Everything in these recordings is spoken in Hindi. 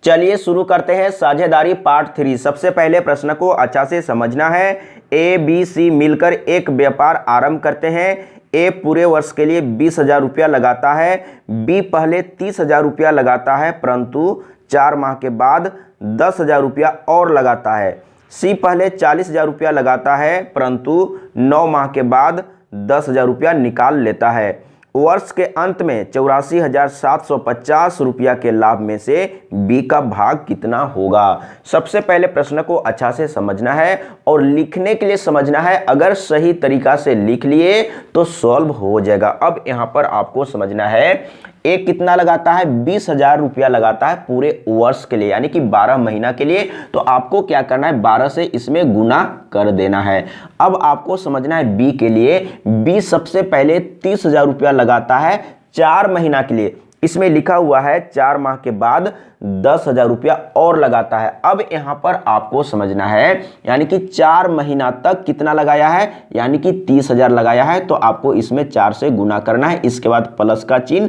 चलिए शुरू करते हैं साझेदारी पार्ट 3। सबसे पहले प्रश्न को अच्छा से समझना है। ए बी सी मिलकर एक व्यापार आरंभ करते हैं। ए पूरे वर्ष के लिए 20,000 रुपया लगाता है। बी पहले 30,000 रुपया लगाता है परंतु 4 माह के बाद 10,000 रुपया और लगाता है। सी पहले 40,000 रुपया लगाता है परंतु 9 माह के बाद 10,000 रुपया निकाल लेता है। वर्ष के अंत में 84,750 रुपया के लाभ में से बी का भाग कितना होगा। सबसे पहले प्रश्न को अच्छा से समझना है और लिखने के लिए समझना है। अगर सही तरीका से लिख लिए तो सॉल्व हो जाएगा। अब यहाँ पर आपको समझना है ए कितना लगाता है, 20,000 रुपया लगाता है पूरे वर्ष के लिए यानी कि 12 महीना के लिए। तो आपको क्या करना है, 12 से इसमें गुना कर देना है। अब आपको समझना है बी के लिए, बी सबसे पहले 30,000 रुपया लगाता है 4 महीना के लिए। इसमें लिखा हुआ है 4 माह के बाद 10,000 रुपया और लगाता है। अब यहाँ पर आपको समझना है यानी कि 4 महीना तक कितना लगाया है, यानी कि 30,000 लगाया है। तो आपको इसमें 4 से गुना करना है। इसके बाद प्लस का चिन्ह,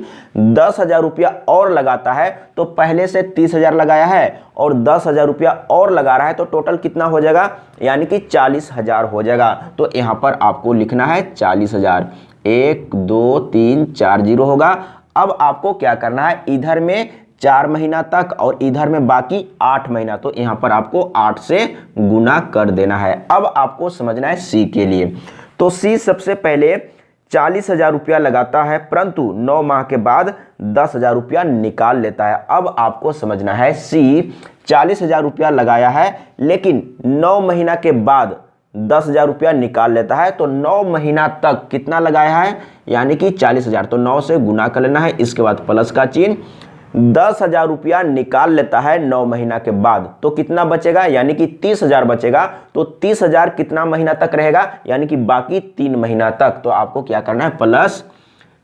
10,000 रुपया और लगाता है। तो पहले से 30,000 लगाया है और 10,000 रुपया और लगा रहा है तो टोटल कितना हो जाएगा, यानी कि 40,000 हो जाएगा। तो यहाँ पर आपको लिखना है 40,000। 1 2 3 4 0 होगा। अब आपको क्या करना है, इधर में 4 महीना तक और इधर में बाकी 8 महीना। तो यहाँ पर आपको 8 से गुना कर देना है। अब आपको समझना है सी के लिए। तो सी सबसे पहले 40,000 रुपया लगाता है परंतु 9 माह के बाद 10,000 रुपया निकाल लेता है। अब आपको समझना है सी 40,000 रुपया लगाया है लेकिन 9 महीना के बाद 10,000 रुपया निकाल लेता है। तो 9 महीना तक कितना लगाया है, यानी कि 40,000। तो 9 से गुना कर लेना है। इसके बाद प्लस का चिन्ह, 10,000 रुपया निकाल लेता है 9 महीना के बाद। तो कितना बचेगा, यानी कि 30,000 बचेगा। तो 30,000 कितना महीना तक रहेगा, यानी कि बाकी 3 महीना तक। तो आपको क्या करना है, प्लस,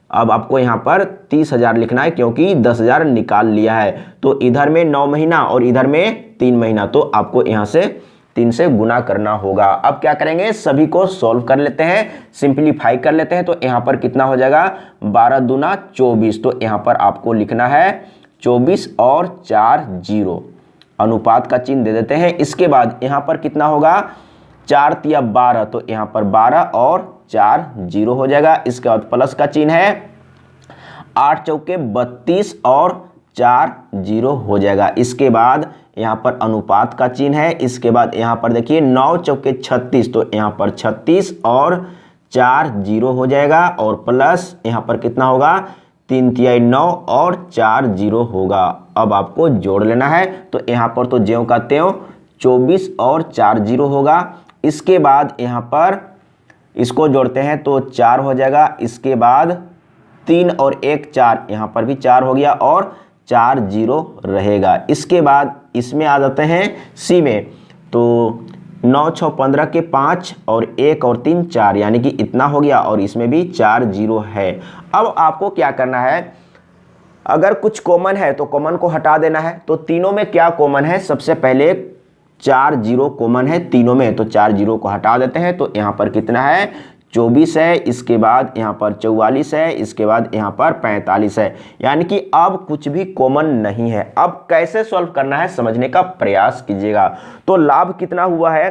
अब आपको यहाँ पर 30,000 लिखना है क्योंकि 10,000 निकाल लिया है। तो इधर में 9 महीना और इधर में 3 महीना। तो आपको यहाँ से 3 से गुना करना होगा। अब क्या करेंगे, सभी को सॉल्व कर लेते हैं, सिंपलीफाई कर लेते हैं। तो यहाँ पर कितना हो जाएगा, 12 दूना 24। तो यहाँ पर आपको लिखना है 24 और 4 0, अनुपात का चिन्ह दे देते हैं। इसके बाद यहाँ पर कितना होगा, 4 तिया 12। तो यहाँ पर 12 और 4 0 हो जाएगा। इसके बाद प्लस का चिन्ह है, 8 चौके 32 और 4 0 हो जाएगा। इसके बाद यहाँ पर अनुपात का चिन्ह है। इसके बाद यहाँ पर देखिए 9 चौके 36। तो यहाँ पर 36 और 4 0 हो जाएगा। और प्लस यहाँ पर कितना होगा, 3 तिहाई 9 और 4 0 होगा। अब आपको जोड़ लेना है। तो यहाँ पर तो ज्यों का त्यों 24 और 4 0 होगा। इसके बाद यहाँ पर इसको जोड़ते हैं तो 4 हो जाएगा। इसके बाद 3 और 1 4, यहाँ पर भी 4 हो गया और 4 0 रहेगा। इसके बाद इसमें आ जाते हैं सी में। तो 9 6 15 के 5 और 1 और 3 4, यानी कि इतना हो गया और इसमें भी 4 0 है। अब आपको क्या करना है, अगर कुछ कॉमन है तो कॉमन को हटा देना है। तो तीनों में क्या कॉमन है, सबसे पहले 4 0 कॉमन है तीनों में। तो 4 0 को हटा देते हैं। तो यहाँ पर कितना है, 24 है। इसके बाद यहाँ पर 44 है। इसके बाद यहाँ पर 45 है। यानी कि अब कुछ भी कॉमन नहीं है। अब कैसे सॉल्व करना है समझने का प्रयास कीजिएगा। तो लाभ कितना हुआ है,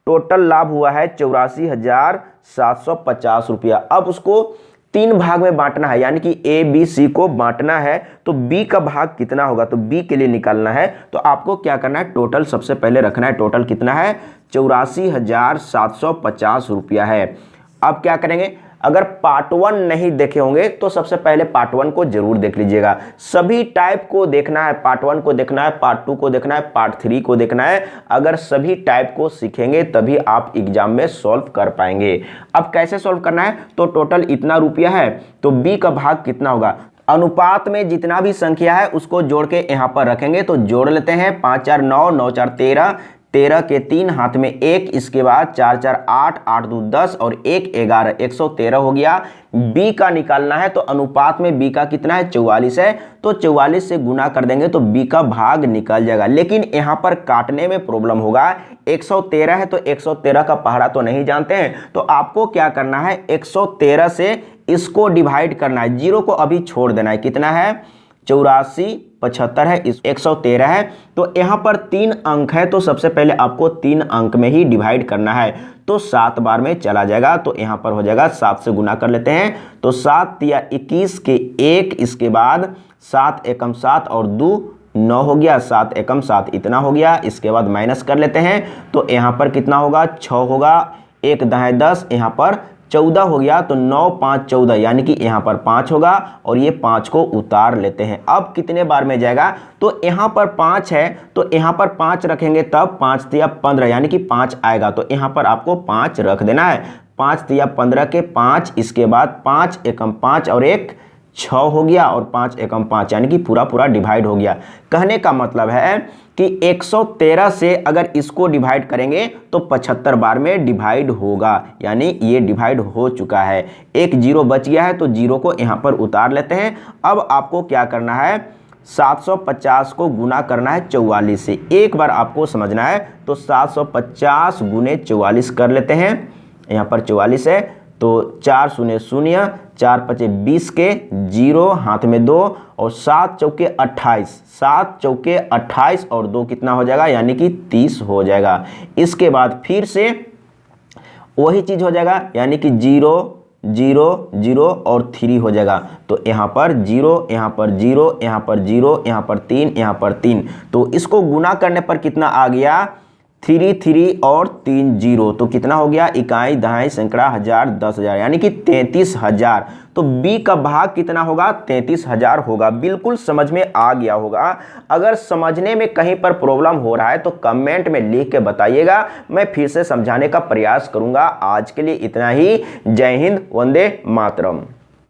टोटल लाभ हुआ है 84,750 रुपया। अब उसको 3 भाग में बांटना है, यानी कि ए बी सी को बांटना है। तो बी का भाग कितना होगा, तो बी के लिए निकालना है। तो आपको क्या करना है, टोटल सबसे पहले रखना है। टोटल कितना है, 84,750 रुपया है। अब क्या करेंगे, अगर पार्ट 1 नहीं देखे होंगे तो सबसे पहले पार्ट 1 को जरूर देख लीजिएगा। सभी टाइप को देखना है, पार्ट 1 को देखना है, पार्ट 2 को देखना है, पार्ट 3 को देखना है। अगर सभी टाइप को सीखेंगे तभी आप एग्जाम में सॉल्व कर पाएंगे। अब कैसे सॉल्व करना है, तो टोटल इतना रुपया है तो बी का भाग कितना होगा, अनुपात में जितना भी संख्या है उसको जोड़ के यहाँ पर रखेंगे। तो जोड़ लेते हैं, 5 4 9, 9 4 13, 13 के 3 हाथ में 1। इसके बाद 4 4 8, 8 2 10 और 1 11, 113 हो गया। बी का निकालना है। तो अनुपात में बी का कितना है, 44 है। तो 44 से गुना कर देंगे तो बी का भाग निकल जाएगा। लेकिन यहाँ पर काटने में प्रॉब्लम होगा। 113 है तो 113 का पहाड़ा तो नहीं जानते हैं। तो आपको क्या करना है, 113 से इसको डिवाइड करना है, 0 को अभी छोड़ देना है। कितना है, 84 75 है, इस 113 है। तो यहाँ पर 3 अंक है, तो सबसे पहले आपको 3 अंक में ही डिवाइड करना है, तो 7 बार में चला जाएगा। तो यहाँ पर हो जाएगा 7 से गुना कर लेते हैं, तो 7 या 21 के 1, इसके बाद 7 एकम 7 और 2 9 हो गया, 7 एकम 7 इतना हो गया। इसके बाद माइनस कर लेते हैं, तो यहाँ पर कितना होगा 6 होगा, 1 दाएँ 10, यहाँ पर 14 हो गया। तो 9 5 14 यानी कि यहाँ पर 5 होगा और ये 5 को उतार लेते हैं। अब कितने बार में जाएगा, तो यहाँ पर 5 है, तो यहाँ पर 5 रखेंगे तब 5 तिया 15 यानी कि 5 आएगा, तो यहाँ पर आपको 5 रख देना है। 5 तिया 15 के 5, इसके बाद 5 एकम 5 और 1 6 हो गया, और 5 एकम 5 यानी कि पूरा डिवाइड हो गया। कहने का मतलब है कि 113 से अगर इसको डिवाइड करेंगे तो 75 बार में डिवाइड होगा, यानी ये डिवाइड हो चुका है। एक जीरो बच गया है, तो जीरो को यहाँ पर उतार लेते हैं। अब आपको क्या करना है, 750 को गुना करना है 44 से। एक बार आपको समझना है, तो 750 गुने 44 कर लेते हैं। यहाँ पर 44 है, तो 4 शून्य शून्य, 4 पचे 20 के, 0 हाथ में 2 और 7 चौके 28, 7 चौके 28 और 2 कितना हो जाएगा, यानी कि 30 हो जाएगा। इसके बाद फिर से वही चीज़ हो जाएगा, यानी कि 0 0 0 और 3 हो जाएगा। तो यहाँ पर 0, यहाँ पर 0, यहाँ पर 0, यहाँ पर 3, यहाँ पर 3। तो इसको गुना करने पर कितना आ गया, 3 3 और 3 0, तो कितना हो गया, इकाई दहाई सैकड़ा हजार 10,000 यानी कि 33,000। तो बी का भाग कितना होगा, 33,000 होगा। बिल्कुल समझ में आ गया होगा। अगर समझने में कहीं पर प्रॉब्लम हो रहा है तो कमेंट में लिख के बताइएगा, मैं फिर से समझाने का प्रयास करूंगा। आज के लिए इतना ही। जय हिंद, वंदे मातरम।